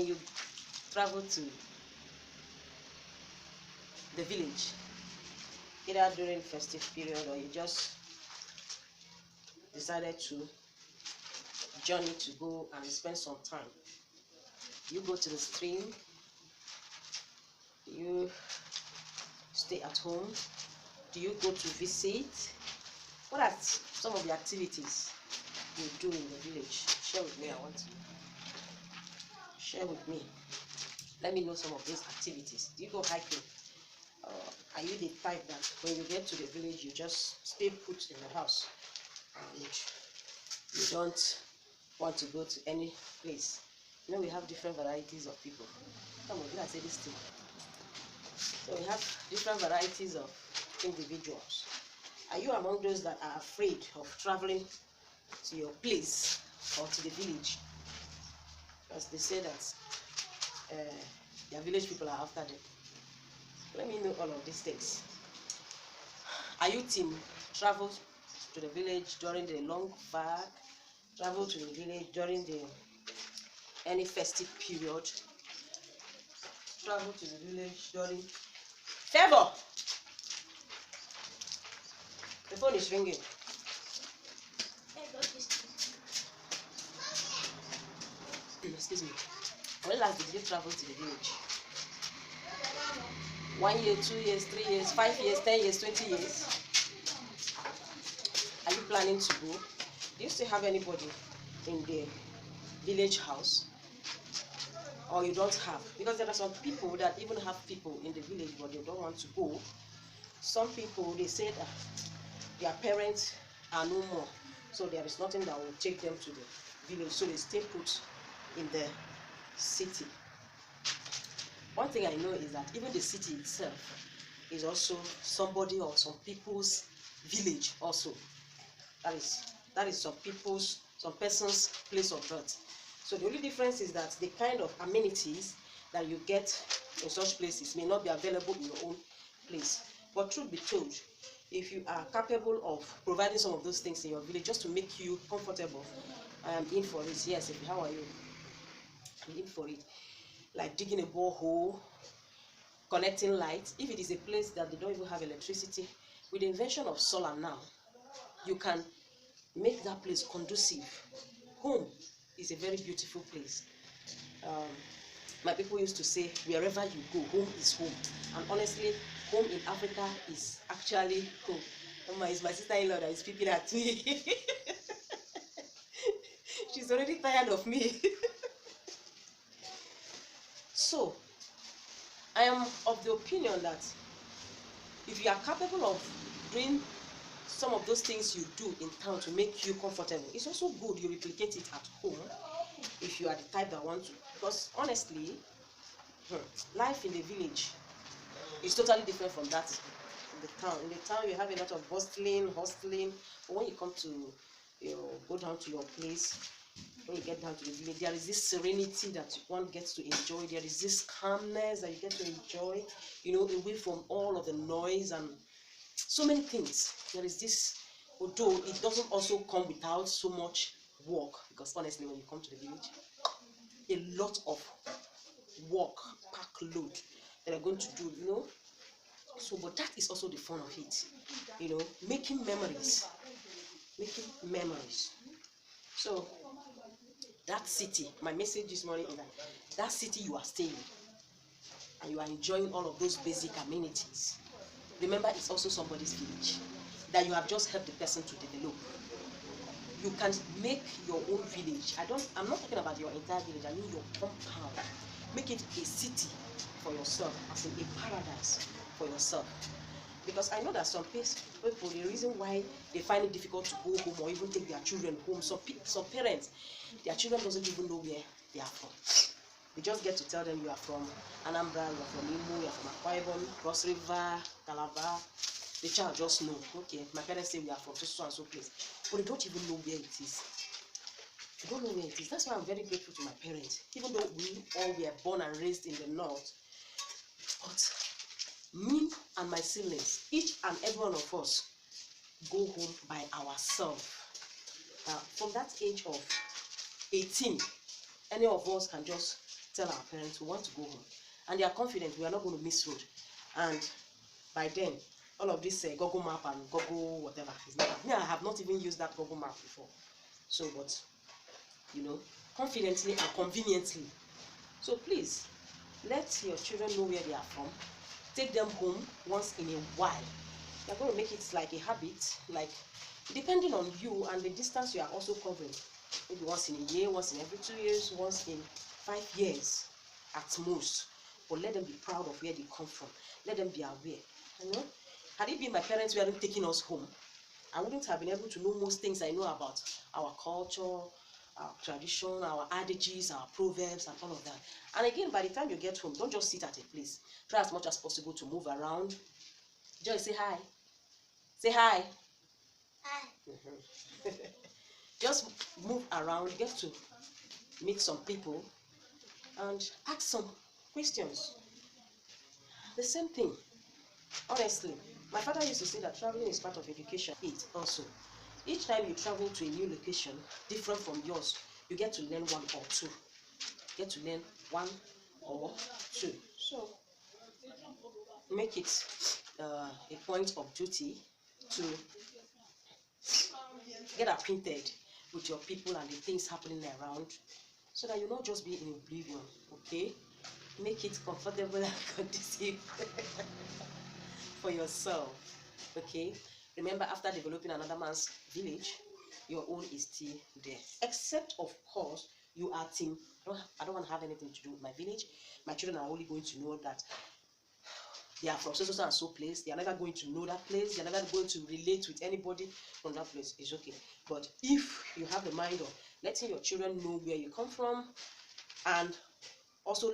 when you travel to the village, either during festive period or you just decided to journey to go and spend some time, you go to the stream, you stay at home, do you go to visit? What are some of the activities you do in the village? Share with me. I want to share with me. Let me know some of these activities. Do you go hiking? Are you the type that when you get to the village you just stay put in the house and you don't want to go to any place? You know, we have different varieties of people. Come on, let's say this thing. So we have different varieties of individuals. Are you among those that are afraid of traveling to your place or to the village? Because they say that their village people are after them. Let me know all of these things. Are you team travel to the village during the long fast? Travel to the village during the any festive period? Travel to the village during Favor. The phone is ringing. Excuse me. When last did you travel to the village? 1 year, 2 years, 3 years, 5 years, 10 years, 20 years? Are you planning to go? Do you still have anybody in the village house? Or you don't have? Because there are some people that even have people in the village but they don't want to go. Some people, they say that their parents are no more, so there is nothing that will take them to the village, so they stay put in the city. One thing I know is that even the city itself is also somebody or some people's village also. That is some person's place of birth. So the only difference is that the kind of amenities that you get in such places may not be available in your own place. But truth be told, if you are capable of providing some of those things in your village just to make you comfortable, I am in for it. Yes, how are you? I'm in for it. Like digging a borehole, connecting lights. If it is a place that they don't even have electricity, with the invention of solar now, you can make that place conducive. Home is a very beautiful place. My people used to say, wherever you go, home is home. And honestly, home in Africa is actually home. It's my sister-in-law that is peeping at me. She's already tired of me. So, I am of the opinion that if you are capable of doing some of those things you do in town to make you comfortable, it's also good you replicate it at home if you are the type that want to. Because honestly, life in the village is totally different from that in the town. In the town, you have a lot of hustling. But when you come to, go down to your place, when you get down to the village, there is this serenity that one gets to enjoy. There is this calmness that you get to enjoy, away from all of the noise and so many things. There is this, although it doesn't also come without so much work, because honestly, when you come to the village, a lot of work, pack load that you're going to do, So, but that is also the fun of it, making memories. So, that city, my message this morning is that city you are staying and you are enjoying all of those basic amenities. Remember, it's also somebody's village that you have just helped the person to develop. You can make your own village. I'm not talking about your entire village. I mean your compound. Make it a city for yourself, as in a paradise for yourself. Because I know that some people, the reason why they find it difficult to go home or even take their children home, some parents, their children doesn't even know where they are from. They just get to tell them you are from Anambra, you are from Imo, you are from Akwa Ibom, Cross River, Calabar. The child just know, okay, my parents say we are from so and so place, but they don't even know where it is. They don't know where it is. That's why I'm very grateful to my parents. Even though we all were born and raised in the north, but me and my siblings, each and every one of us, go home by ourselves. From that age of 18, any of us can just tell our parents we want to go home, and they are confident we are not going to miss road. And by then, all of this Google map and Google whatever is not. Me, I have not even used that Google map before. So, but confidently and conveniently. So please, let your children know where they are from. Take them home once in a while. You're going to make it like a habit, like depending on you and the distance you are also covering. Maybe once in a year, once in every 2 years, once in 5 years at most. But let them be proud of where they come from. Let them be aware. Had it been my parents who hadn't taken us home, I wouldn't have been able to know most things I know about our culture, our tradition, our adages, our proverbs, and all of that. And again, by the time you get home, don't just sit at a place. Try as much as possible to move around. Joy, say hi. Say hi. Hi. Just move around, get to meet some people, and ask some questions. The same thing. Honestly, my father used to say that traveling is part of education. It also. Each time you travel to a new location, different from yours, you get to learn one or two. Get to learn one or two. So, make it a point of duty to get acquainted with your people and the things happening around, so that you'll not just be in oblivion, okay? Make it comfortable and conducive for yourself, okay? Remember, after developing another man's village, your own is still there. Except, of course, you are team. I don't want to have anything to do with my village. My children are only going to know that they are from so and so place. They are never going to know that place. They are never going to relate with anybody from that place. It's okay. But if you have the mind of letting your children know where you come from, and also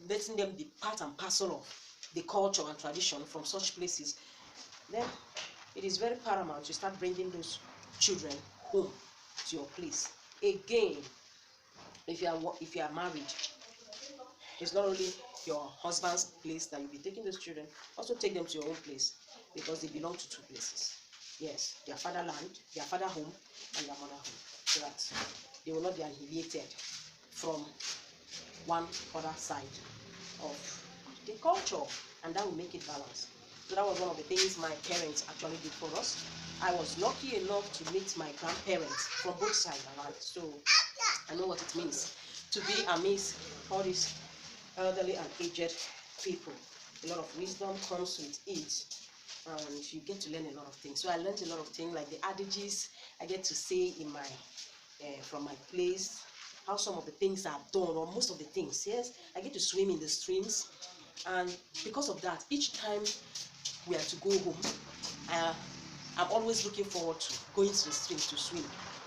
letting them be part and parcel of the culture and tradition from such places, then it is very paramount to start bringing those children home to your place. Again, if you are married, it's not only your husband's place that you'll be taking those children, also take them to your own place, because they belong to two places. Yes, their fatherland, their father home, and their mother home, so that they will not be annihilated from one other side of the culture, and that will make it balanced. So that was one of the things my parents actually did for us. I was lucky enough to meet my grandparents from both sides, right? So I know what it means to be amidst all these elderly and aged people. A lot of wisdom comes with it, and you get to learn a lot of things. So I learned a lot of things, like the adages I get to say in my from my place, how some of the things are done, or most of the things. Yes, I get to swim in the streams, and because of that, each time we are to go home, I'm always looking forward to going to the stream to swim,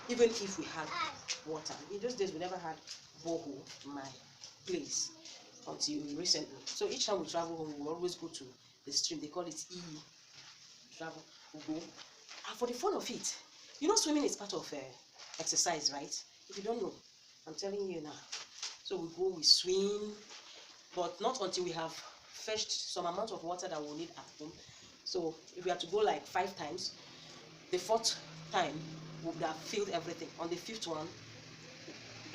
even if we had water. In those days, we never had borehole in my place until recently. So each time we travel home, we always go to the stream. They call it travel. We go, and for the fun of it, swimming is part of exercise, right? If you don't know, I'm telling you now. So we go, we swim, but not until we have fetched some amount of water that we'll need at home. So if we have to go like 5 times, the 4th time we would have filled everything. On the 5th one,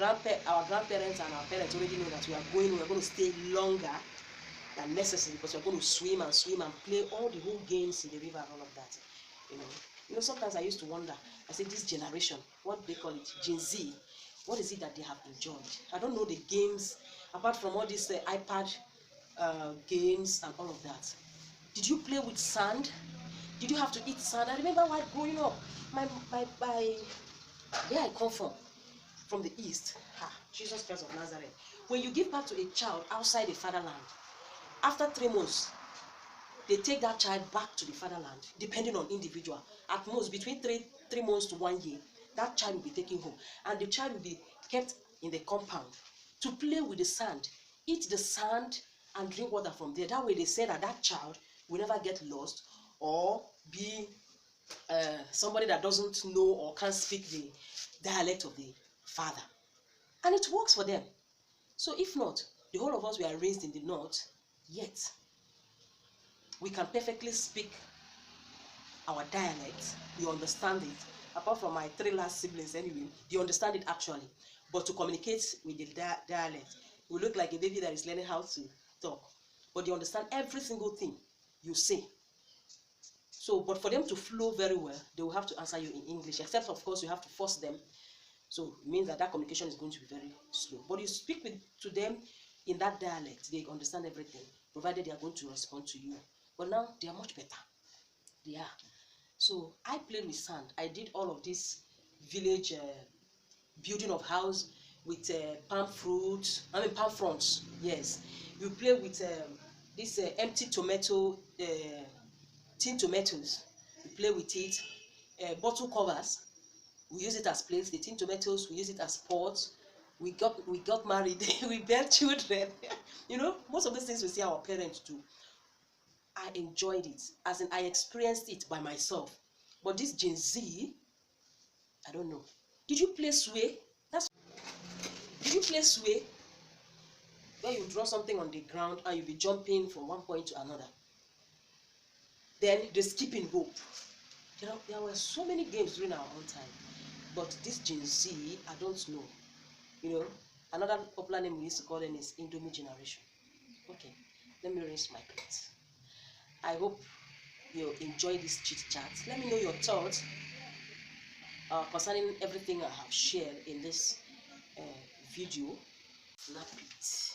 our grandparents and our parents already know that we are going to stay longer than necessary, because we're going to swim and play all the whole games in the river and all of that. Sometimes I used to wonder, I say, this generation, what they call it, Gen Z, what is it that they have enjoyed? I don't know the games, apart from all these iPad games and all of that. Did you play with sand? Did you have to eat sand? I remember while growing up, my where I come from the east, Jesus Christ of Nazareth. When you give birth to a child outside the fatherland, after 3 months, they take that child back to the fatherland, depending on individual. At most, between 3 months to 1 year, that child will be taken home, and the child will be kept in the compound to play with the sand, eat the sand, and drink water from there. That way, they say that child will never get lost or be somebody that doesn't know or can't speak the dialect of the father. And it works for them. So if not, the whole of us were raised in the north, yet we can perfectly speak our dialect. We understand it. Apart from my 3 last siblings anyway, they understand it actually. but to communicate with the dialect, we look like a baby that is learning how to talk. But they understand every single thing you say. So, but for them to flow very well, they will have to answer you in English, except of course you have to force them. So it means that that communication is going to be very slow. But you speak to them in that dialect, they understand everything, provided they are going to respond to you. But now they are much better. They are. So I played with sand. I did all of this village building of house with palm fruits. I mean palm fronds. Yes, you play with this empty tomato, tin tomatoes. You play with it. Bottle covers. We use it as plates. The tin tomatoes, we use it as pots. We got married. We bear children. You know, most of these things we see our parents do. I enjoyed it, as in I experienced it by myself. But this Gen Z, I don't know. Did you play sway? Did you play sway? Where you draw something on the ground and you'll be jumping from one point to another. Then the skipping rope. There were so many games during our own time. But this Gen Z, I don't know. You know, another popular name we used to call them is Indomie generation. Okay, let me rinse my plate. I hope you enjoy this chit chat. Let me know your thoughts concerning everything I have shared in this video. Snap it.